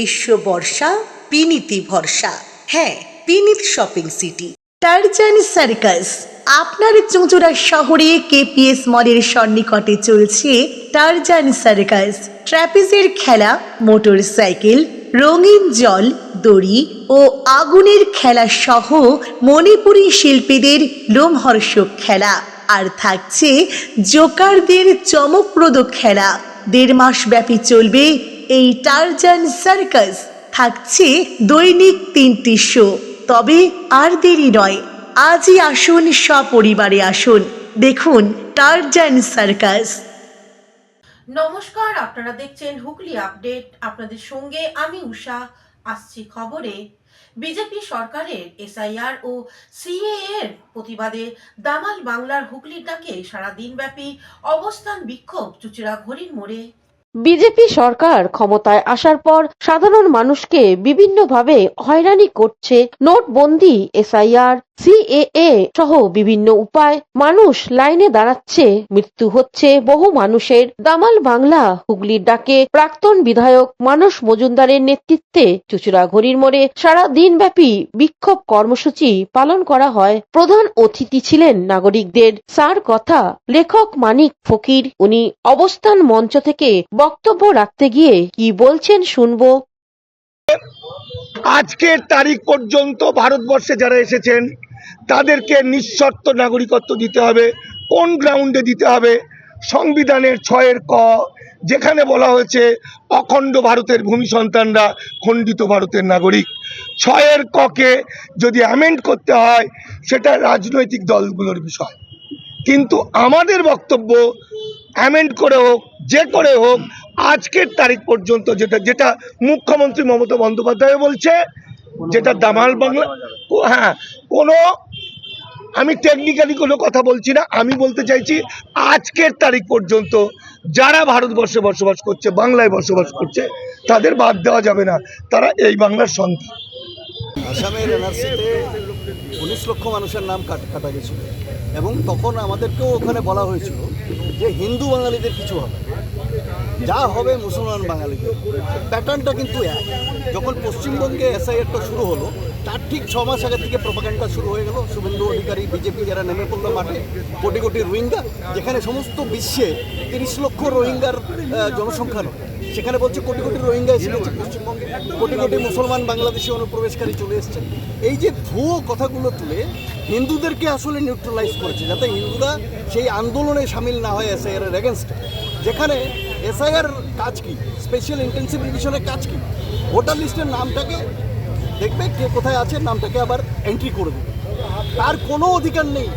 গ্রীষ্ম বর্ষা বিনীতি ভরসা। হ্যাঁ, বিনীত শপিং সিটি। Tarzan circus. আপনার চুঁচুড়া শহরে কেপিএস মলের সন্নিকটে চলছে টারজান সার্কাস। ট্র্যাপিজের খেলা, মোটর সাইকেল, রঙিন জল, দড়ি ও আগুনের খেলা সহ মণিপুরী শিল্পীদের লোমহর্ষক খেলা। আর থাকছে জোকারদের চমকপ্রদ খেলা। 1.5 মাস ব্যাপী চলবে এই টারজান সার্কাস। থাকছে দৈনিক 3টি শো। তবে আর দেরি নয়, আজই আসুন, সপরিবারে আসুন, দেখুন টারজান সার্কাস। নমস্কার, আপনারা দেখছেন হুগলি আপডেট। আপনাদের সঙ্গে আমি উষা। আসছি খবরে। বিজেপি সরকারের এসআইআর ও সিএএ এর প্রতিবাদে দামাল বাংলার হুগলির ডাকে সারা দিনব্যাপী অবস্থান বিক্ষোভ চুঁচুড়া ঘড়ির মোড়ে। বিজেপি সরকার ক্ষমতায় আসার পর সাধারণ মানুষকে বিভিন্নভাবে হয়রানি করছে। নোটবন্দি, এসআইআর, সিএএ সহ বিভিন্ন উপায় মানুষ লাইনে দাঁড়াচ্ছে, মৃত্যু হচ্ছে বহু মানুষের। দামাল বাংলা হুগলির ডাকে প্রাক্তন বিধায়ক মানস মজুমদারের নেতৃত্বে চুঁচুড়া ঘড়ির মোড়ে সারা দিনব্যাপী বিক্ষোভ কর্মসূচি পালন করা হয়। প্রধান অতিথি ছিলেন নাগরিকদের স্যার কথা লেখক মানিক ফকির। উনি অবস্থান মঞ্চ থেকে বক্তব্য রাখতে গিয়ে কি বলছেন শুনবো। আজকের তারিখ পর্যন্ত ভারতবর্ষে যারা এসেছেন তাদেরকে নিঃশর্ত নাগরিকত্ব দিতে হবে। কোন গ্রাউন্ডে দিতে হবে? সংবিধানের 6 ক, যেখানে বলা হয়েছে অখণ্ড ভারতের ভূমি সন্তানরা খণ্ডিত ভারতের নাগরিক। 6 ককে যদি অ্যামেন্ড করতে হয় সেটা রাজনৈতিক দলগুলোর বিষয়, কিন্তু আমাদের বক্তব্য অ্যামেন্ড করে হোক, যে করে হোক, আজকের তারিখ পর্যন্ত যেটা মুখ্যমন্ত্রী মমতা বন্দ্যোপাধ্যায় বলছে, যেটা দামাল বাংলা, হ্যাঁ, কোনো আমি টেকনিক্যালি কোনো কথা বলছি না, আমি বলতে চাইছি আজকের তারিখ পর্যন্ত যারা ভারতবর্ষে বসবাস করছে, বাংলায় বসবাস করছে, তাদের বাদ দেওয়া যাবে না। তারা এই বাংলার সন্তান। আসামের এনআরসিতে 19 লক্ষ মানুষের নাম কাটা গেছিল এবং তখন আমাদেরকেও ওখানে বলা হয়েছিল যে হিন্দু বাঙালিদের কিছু হবে, যা হবে মুসলমান বাঙালিদের। প্যাটার্নটা কিন্তু এক। যখন পশ্চিমবঙ্গে এসআইআরটা শুরু হলো তার ঠিক 6 মাস আগে থেকে প্রোপাগান্ডা শুরু হয়ে গেল। শুভেন্দু অধিকারী, বিজেপি যারা নেমে পড়লো মাঠে, কোটি কোটি রোহিঙ্গা, যেখানে সমস্ত বিশ্বে 30 লক্ষ রোহিঙ্গার জনসংখ্যা নয়, সেখানে বলছে কোটি কোটি রোহিঙ্গা এসে গেছে পশ্চিমবঙ্গে, কোটি কোটি মুসলমান বাংলাদেশি অনুপ্রবেশকারী চলে এসছে। এই যে ভুয়ো কথাগুলো তুলে হিন্দুদেরকে আসলে নিউট্রালাইজ করেছে, যাতে হিন্দুরা সেই আন্দোলনে সামিল না হয় এসআইআর এর এগেনস্টে। যেখানে এসআইআর কাজ কি, স্পেশাল ইন্টেন্সিভ রিভিশনের কাজ কি, ভোটার লিস্টের নামটাকে দেখবে কে কোথায় আছে, নামটাকে আবার এন্ট্রি করে দেবে। তার কোনো অধিকার নেই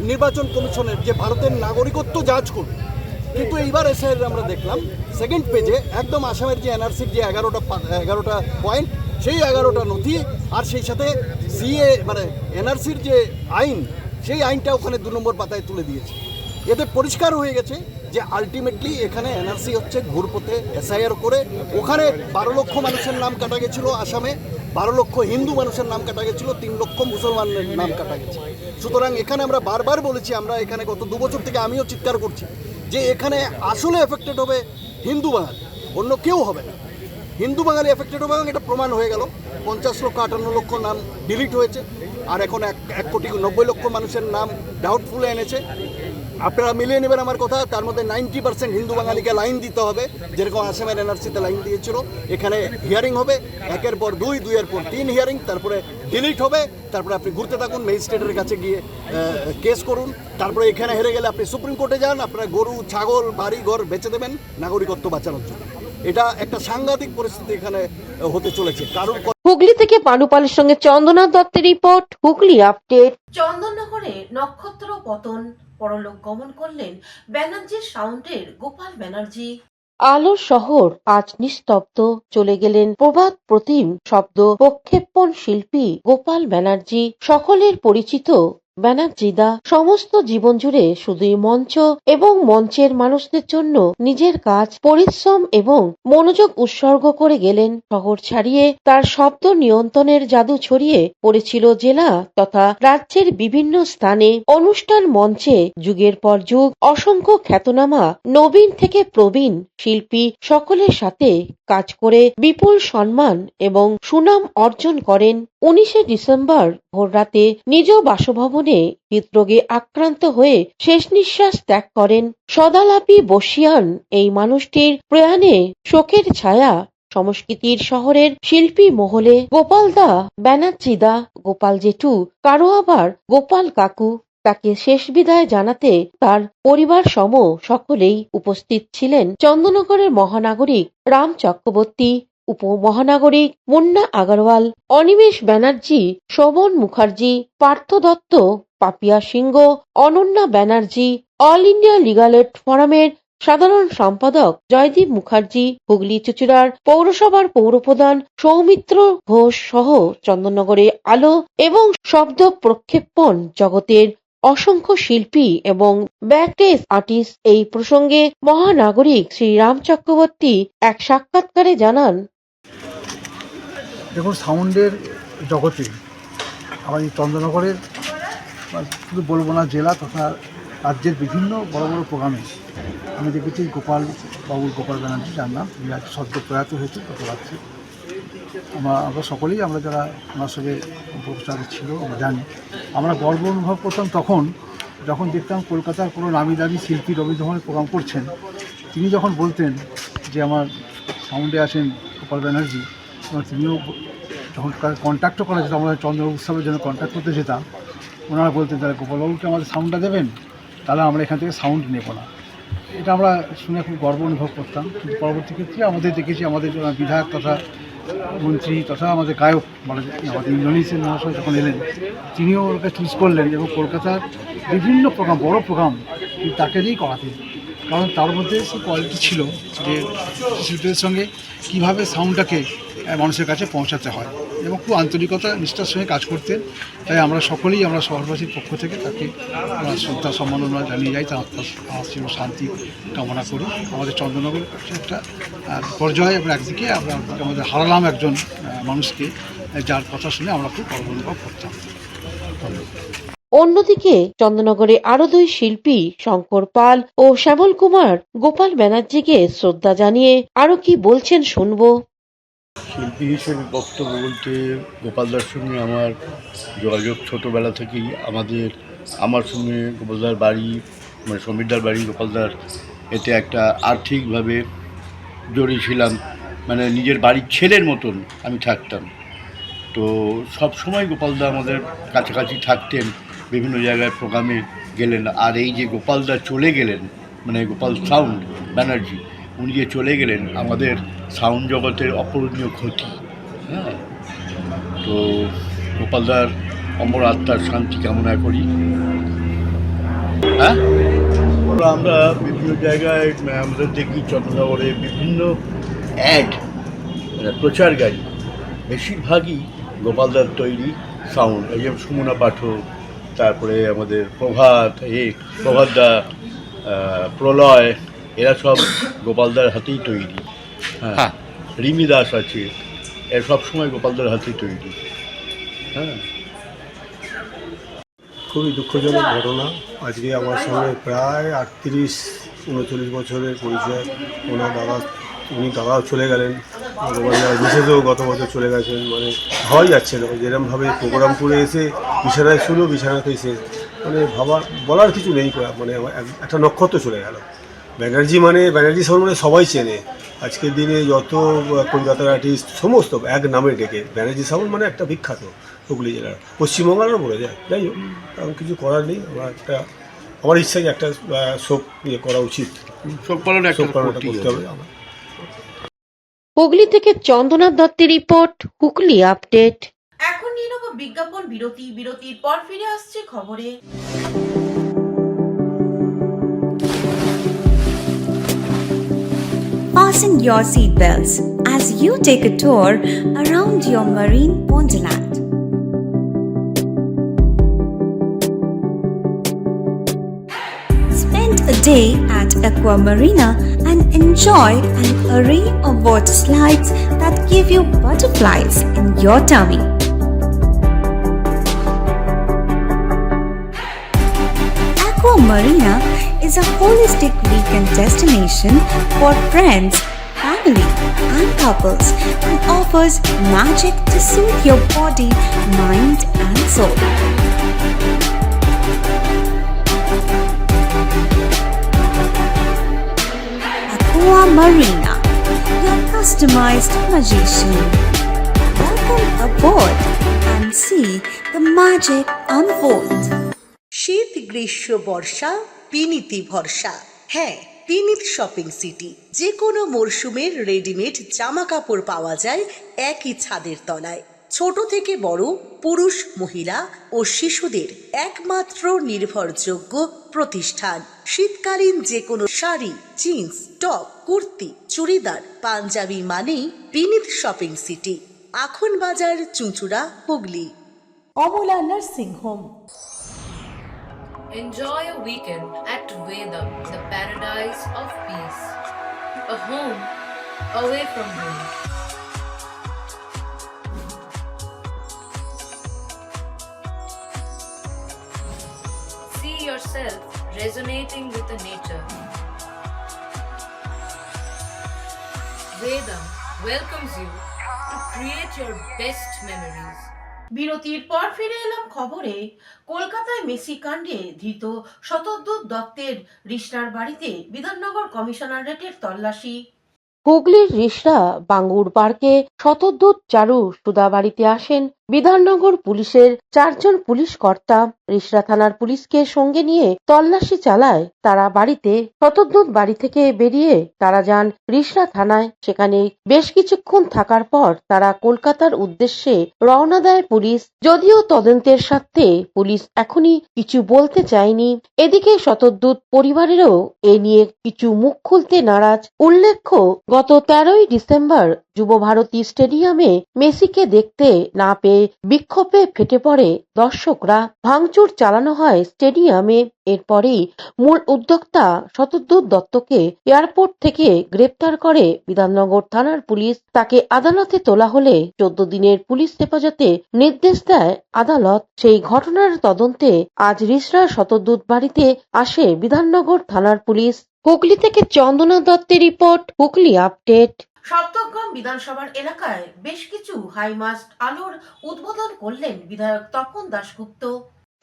নির্বাচন কমিশনের যে ভারতের নাগরিকত্ব যাচ করবে। কিন্তু এইবার এসআইআর আমরা দেখলাম সেকেন্ড পেজে একদম আসামের যে এনআরসির যে 11টা পয়েন্ট, সেই 11টা নথি, আর সেই সাথে সিএ মানে এনআরসির যে আইন, সেই আইনটা ওখানে 2 নম্বর পাতায় তুলে দিয়েছে। এতে পরিষ্কার হয়ে গেছে যে আলটিমেটলি এখানে এনআরসি হচ্ছে ঘুরপথে এসআইআর করে। ওখানে 12 লক্ষ মানুষের নাম কাটা গেছিলো, আসামে 12 লক্ষ হিন্দু মানুষের নাম কাটা গেছিলো, 3 লক্ষ মুসলমানের নাম কাটা গেছে। সুতরাং এখানে আমরা বারবার বলেছি, আমরা এখানে গত 2 বছর থেকে আমিও চিৎকার করছি যে এখানে আসলে এফেক্টেড হবে হিন্দু বাঙালি, অন্য কেউ হবে না। হিন্দু বাঙালি এফেক্টেড হবে এবং এটা প্রমাণ হয়ে গেল। 50 লক্ষ 58 লক্ষ নাম ডিলিট হয়েছে, আর এখন 1 কোটি 90 লক্ষ মানুষের নাম ডাউটফুলে এনেছে। আপনারা মিলিয়ে নেবেন আমার কথা, তার মধ্যে 90% হিন্দু বাঙালিকে লাইন দিতে হবে, যেরকম আসামের এনআরসিতে লাইন দিয়েছিল। এখানে হিয়ারিং হবে, 1-এর পর 2, 2-এর পর 3 হিয়ারিং, তারপরে ডিলিট হবে, তারপরে আপনি ঘুরতে থাকুন, ম্যাজিস্ট্রেটের কাছে গিয়ে কেস করুন, তারপরে এখানে হেরে গেলে আপনি সুপ্রিম কোর্টে যান, আপনারা গরু ছাগল বাড়ি ঘর বেচে দেবেন নাগরিকত্ব বাঁচানোর জন্য। এটা একটা সাংঘাতিক পরিস্থিতি এখানে হতে চলেছে। কারণ হুগলি থেকে পাণ্ডুপালের সঙ্গে চন্দনা দত্তের রিপোর্ট, হুগলি আপডেট। চন্দননগরে নক্ষত্র পতন, পরলোক গমন করলেন ব্যানার্জির সাউন্ডের গোপাল ব্যানার্জি। আলোর শহর আজ নিস্তব্ধ, চলে গেলেন প্রভাত প্রতিম শব্দ প্রক্ষেপণ শিল্পী গোপাল ব্যানার্জি। সকলের পরিচিত ব্যানার্জি দা সমস্ত জীবন জুড়ে শুধুই মঞ্চ এবং মঞ্চের মানুষদের জন্য নিজের কাজ, পরিশ্রম এবং মনোযোগ উৎসর্গ করে গেলেন। শহর ছাড়িয়ে তার শব্দ নিয়ন্ত্রণের জাদু ছড়িয়ে পড়েছিল জেলা তথা রাজ্যের বিভিন্ন স্থানে। অনুষ্ঠান মঞ্চে যুগের পর যুগ অসংখ্য খ্যাতনামা নবীন থেকে প্রবীণ শিল্পী সকলের সাথে কাজ করে বিপুল সম্মান এবং সুনাম অর্জন করেন। 19শে ডিসেম্বর ভোররাতে নিজ বাসভবনে হৃদরোগে আক্রান্ত হয়ে শেষ নিঃশ্বাস ত্যাগ করেন। সদালাপি বর্ষীয়ান এই মানুষটির প্রয়াণে শোকের ছায়া সংস্কৃতির শহরের শিল্পী মহলে। গোপাল দা, ব্যানার্জি দা, গোপাল জেঠু, কারো আবার গোপাল কাকু, তাকে শেষ বিদায় জানাতে তার পরিবার সম সকলেই উপস্থিত ছিলেন। চন্দননগরের মহানাগরিক রাম চক্রবর্তী, উপমহানাগরিক Munna Agarwal, Animesh Banerjee, Shovan Mukherjee, Partha Dutta, Papiya Singha, Ananya Banerjee, all India legal aid ফোরামের সাধারণ সম্পাদক জয়দীপ মুখার্জি, হুগলি চুঁচুড়ার পৌরসভার পৌরপ্রধান সৌমিত্র ঘোষ সহ চন্দননগরে আলো এবং শব্দ প্রক্ষেপণ জগতের অসংখ্য শিল্পী এবং ব্যাকস্টেজ আর্টিস্ট। এই প্রসঙ্গে মহানাগরিক শ্রী রাম চক্রবর্তী এক সাক্ষাৎকারে জানান, দেখুন, সাউন্ডের জগতে আমাদের চন্দননগরের শুধু বলবো না, জেলা তথা রাজ্যের বিভিন্ন বড় বড় প্রোগ্রামে আমি দেখেছি গোপাল ব্যানার্জি, যার নাম তিনি আজ সদ্য প্রয়াত হয়েছে গত রাত্রে। আমরা সকলেই, আমরা যারা ওনার সঙ্গে উপস্থিত ছিল, আমরা জানি, আমরা গর্ব অনুভব করতাম যখন দেখতাম কলকাতার কোনো নামি দামি শিল্পী রবীন্দ্রনাথ প্রোগ্রাম করছেন, তিনি যখন বলতেন যে আমার সাউন্ডে আসেন গোপাল ব্যানার্জি, এবং তিনিও যখন কন্ট্যাক্টও করা যেত, আমরা চন্দ্র উৎসবের জন্য কন্ট্যাক্ট করতে যেতাম, ওনারা বলতেন তাহলে গোপালবাবুকে আমাদের সাউন্ডটা দেবেন, তাহলে আমরা এখান থেকে সাউন্ড নেব না। এটা আমরা শুনে খুব গর্ব অনুভব করতাম। কিন্তু পরবর্তী ক্ষেত্রে আমাদের দেখেছি, আমাদের বিধায়ক তথা মন্ত্রী তথা আমাদের গায়ক আমাদের ইন্দ্রনীল সেন মহাশয় যখন এলেন, তিনিও ওকে চুজ করলেন এবং কলকাতার বিভিন্ন প্রোগ্রাম, বড় প্রোগ্রাম তাকে দিয়েই করাতেন। কারণ তার মধ্যে সেই কোয়ালিটি ছিল যে শিল্পীদের সঙ্গে কীভাবে সাউন্ডটাকে মানুষের কাছে পৌঁছাতে হয়, এবং খুব আন্তরিকতা নিষ্ঠার সঙ্গে কাজ করতেন। তাই আমরা সকলেই, আমরা শহরবাসীর পক্ষ থেকে তাকে শ্রদ্ধা সম্মাননা জানিয়ে যাই, তার আত্মার শান্তি কামনা করি। আমাদের চন্দননগর একটা পর্যায়ে আমরা একদিকে আমাদের হারালাম একজন মানুষকে, যার কথা শুনে আমরা খুব গর্ব অনুভব করতাম। অন্যদিকে চন্দননগরে আরো দুই শিল্পী শঙ্কর পাল ও শ্যামল কুমার গোপাল ব্যানার্জিকে শ্রদ্ধা জানিয়ে আরো কি বলছেন শুনবো। শিল্পী হিসেবে বক্তব্য বলতে, গোপালদার সঙ্গে আমার যোগাযোগ ছোটোবেলা থেকেই। আমার সঙ্গে গোপালদার বাড়ি, মানে সমীরদার বাড়ি, গোপালদার এতে একটা আর্থিকভাবে জড়িয়ে ছিলাম, মানে নিজের বাড়ির ছেলের মতন আমি থাকতাম। তো সব সময় গোপালদা আমাদের কাছাকাছি থাকতেন, বিভিন্ন জায়গায় প্রোগ্রামে গেলেন। আর এই যে গোপালদা চলে গেলেন, মানে গোপাল সাউন্ড ব্যানার্জি, উনি যে চলে গেলেন, আমাদের সাউন্ড জগতের অপূরণীয় ক্ষতি। হ্যাঁ, তো গোপালদার অমর আত্মার শান্তি কামনা করি। হ্যাঁ, আমরা বিভিন্ন জায়গায় আমাদের দেখি চন্দননগরে বিভিন্ন অ্যাড, প্রচার গাড়ি, বেশিরভাগই গোপালদার তৈরি সাউন্ড। এই যে সুমনা পাঠক, তারপরে আমাদের প্রভাতদা, প্রলয়, এরা সব গোপালদার হাতেই তৈরি। হ্যাঁ, রিমি দাস আছে, এর সব সময় গোপালদার হাতেই তৈরি। হ্যাঁ, খুবই দুঃখজনক ঘটনা। আজকে আমার সঙ্গে প্রায় 38-39 বছরের পরিচয়। উনি দাদাও চলে গেলেন, বিশেষও গত বছর চলে গেছেন। মানে হওয়াই যাচ্ছে না, যেরকমভাবে প্রোগ্রাম করে এসে বিছানায় শুলো, বিছানাতেই শেষ। মানে বলার কিছু নেই, মানে একটা নক্ষত্র চলে গেল। ব্যানার্জি সাউন্ড মানে সবাই চেনে। আজকের দিনে যত কলকাতার আর্টিস্ট সমস্ত এক নামে ডেকে, ব্যানার্জি সাউন্ড মানে একটা বিখ্যাত হুগলি জেলার, পশ্চিমবঙ্গেরও বলে যায়। যাই হোক, কারণ কিছু করার নেই। আমার ইচ্ছা যে একটা শোক করা উচিত, শোক পালন করতে হবে আমার। হুগলি থেকে চন্দনা দত্তের রিপোর্ট, হুগলি আপডেট। এখন নিয়ে নেব বিজ্ঞাপন বিরতি। বিরতির পর ফিরে আসছে খবরে। Fasten your seatbelts as you take a tour around your marine wonderland. day at Aqua Marina and enjoy an array of water slides that give you butterflies in your tummy. Aqua Marina is a holistic weekend destination for friends, family, and couples and offers magic to soothe your body, mind, and soul. Aqua Marina, your customized magician. Welcome aboard and see the magic unfold. শীত গ্রীষ্ম বর্ষা পিনিতি ভরসা। হ্যাঁ, পিনিত shopping city. যে কোনো মরশুমের readymade জামা কাপড় পাওয়া যায় একই ছাদের তলায়। ছোট থেকে বড়, পুরুষ, মহিলা ও শিশুদের একমাত্র নির্ভরযোগ্য প্রতিষ্ঠান। শীতকালীন যে কোনো শাড়ি, জিন্স, টপ, কুর্তি, চুড়িদার, পাঞ্জাবি মানেই পিনিত শপিং সিটি। আখন বাজার, চুঁচুড়া, Hooghly. Amala nursing home. Enjoy a weekend at Vedam, the paradise of peace. A home away from home. See yourself resonating with the nature. Vedam welcomes you to create your best memories. বিরতির পর ফিরে এলাম খবরে। কলকাতায় Messi কাণ্ডে ধৃত শতদ্রুত দত্তের রিষড়ার বাড়িতে বিধাননগর কমিশনারেটের তল্লাশি। হুগলির রিষড়া বাঙ্গুর পার্কে শতদ্রুত চারু সুধা বাড়িতে আসেন বিধাননগর পুলিশের 4 জন পুলিশ কর্তা। রিষড়া থানার পুলিশকে সঙ্গে নিয়ে তল্লাশি চালায় তারা বাড়িতে। শতদ্রুত বাড়ি থেকে বেরিয়ে তারা যান রিষড়া থানায়। সেখানে বেশ কিছুক্ষণ থাকার পর তারা কলকাতার উদ্দেশ্যে রওনা দেয় পুলিশ। যদিও তদন্তের স্বার্থে পুলিশ এখনই কিছু বলতে চায়নি। এদিকে শতদ্রুত পরিবারেরও এ নিয়ে কিছু মুখ খুলতে নারাজ। উল্লেখ্য, গত 13ই ডিসেম্বর যুবভারতী স্টেডিয়ামে মেসিকে দেখতে না পেয়ে বিক্ষোভে ফেটে পড়ে দর্শকরা। ভাঙচুর চালানো হয় স্টেডিয়ামে। এরপরেই মূল উদ্যোক্তা শতদ্রুত দত্তকে এয়ারপোর্ট থেকে গ্রেপ্তার করে বিধাননগর থানার পুলিশ। তাকে আদালতে তোলা হলে 14 দিনের পুলিশ হেফাজতে নির্দেশ দেয় আদালত। সেই ঘটনার তদন্তে আজ রিষড়া শতদ্রুত বাড়িতে আসে বিধাননগর থানার পুলিশ। হুগলি থেকে চন্দনা দত্তের রিপোর্ট, হুগলি আপডেট। সপ্তগ্রাম বিধানসভার এলাকায় বেশ কিছু হাইমাস্ট আলোর উদ্বোধন করলেন বিধায়ক তপন দাশগুপ্ত।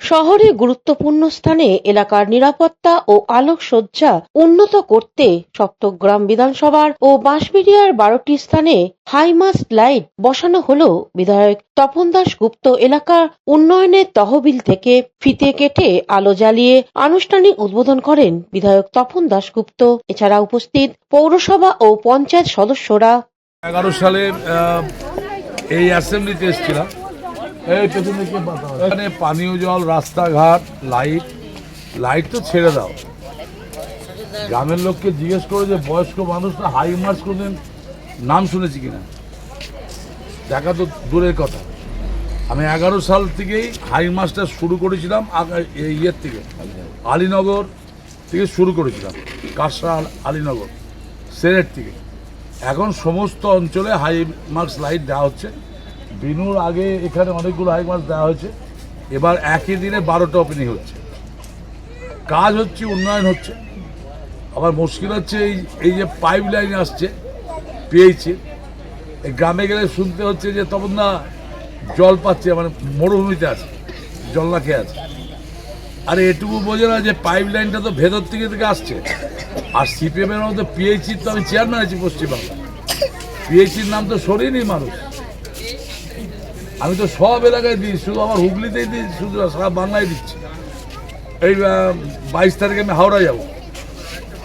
শহরে গুরুত্বপূর্ণ স্থানে এলাকার নিরাপত্তা ও আলোকসজ্জা উন্নত করতে সপ্তগ্রাম বিধানসভার ও বাঁশবেড়িয়ার 12টি স্থানে হাইমাস্ট লাইট বসানো হলো। বিধায়ক তপন দাশগুপ্ত এলাকার উন্নয়নের তহবিল থেকে ফিতে কেটে আলো জ্বালিয়ে আনুষ্ঠানিক উদ্বোধন করেন বিধায়ক তপন দাশগুপ্ত। এছাড়া উপস্থিত পৌরসভা ও পঞ্চায়েত সদস্যরা। 11 সালে এই অ্যাসেম্বলিতে এসেছিলাম। এখানে পানীয় জল, রাস্তাঘাট, লাইট তো ছেড়ে দাও। গ্রামের লোককে জিজ্ঞেস করে যে বয়স্ক মানুষরা হাই মার্চ কোনদিন নাম শুনেছি কিনা, দেখা তো দূরের কথা। আমি 11 সাল থেকেই হাই মার্চটা শুরু করেছিলাম। ইয়ের থেকে আলীনগর থেকে শুরু করেছিলাম, কাঁচরা আলীনগর সেরেট থেকে। এখন সমস্ত অঞ্চলে হাই মার্কস লাইট দেওয়া হচ্ছে। বিনুর আগে এখানে অনেকগুলো হাই মার্কস দেওয়া হয়েছে। এবার একই দিনে 12টা ওপেনিং হচ্ছে। কাজ হচ্ছে, উন্নয়ন হচ্ছে। আবার মুশকিল হচ্ছে এই যে পাইপ লাইন আসছে পেয়েছে, এই গ্রামে গেলে শুনতে হচ্ছে যে তখন না জল পাচ্ছে, মানে মরুভূমিতে আছে, জল না খেয়ে আছে। আর এটুকু বোঝে না যে পাইপ লাইনটা তো ভেতর থেকে আসছে। আর সিপিএমের মধ্যে পিএইচির তো আমি চেয়ারম্যান আছি পশ্চিমবাংলা। পিএইচির নাম তো সরিয়ে নেই মানুষ। আমি তো সব এলাকায় দিই, শুধু আমার হুগলিতেই দিই, শুধু সারা বাংলায় দিচ্ছি। এই 22 তারিখে আমি হাওড়া যাব।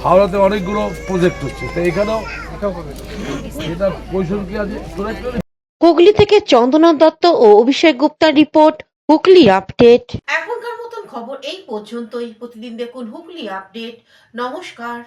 হাওড়াতে অনেকগুলো প্রজেক্ট হচ্ছে, তো এখানেও এটা পয়সা কি আছে। হুগলি থেকে চন্দনা দত্ত ও অভিষেক গুপ্তার রিপোর্ট, হুগলি আপডেট। এখনকার মতন খবর এই পর্যন্তই। প্রতিদিন দেখুন হুগলি আপডেট। নমস্কার।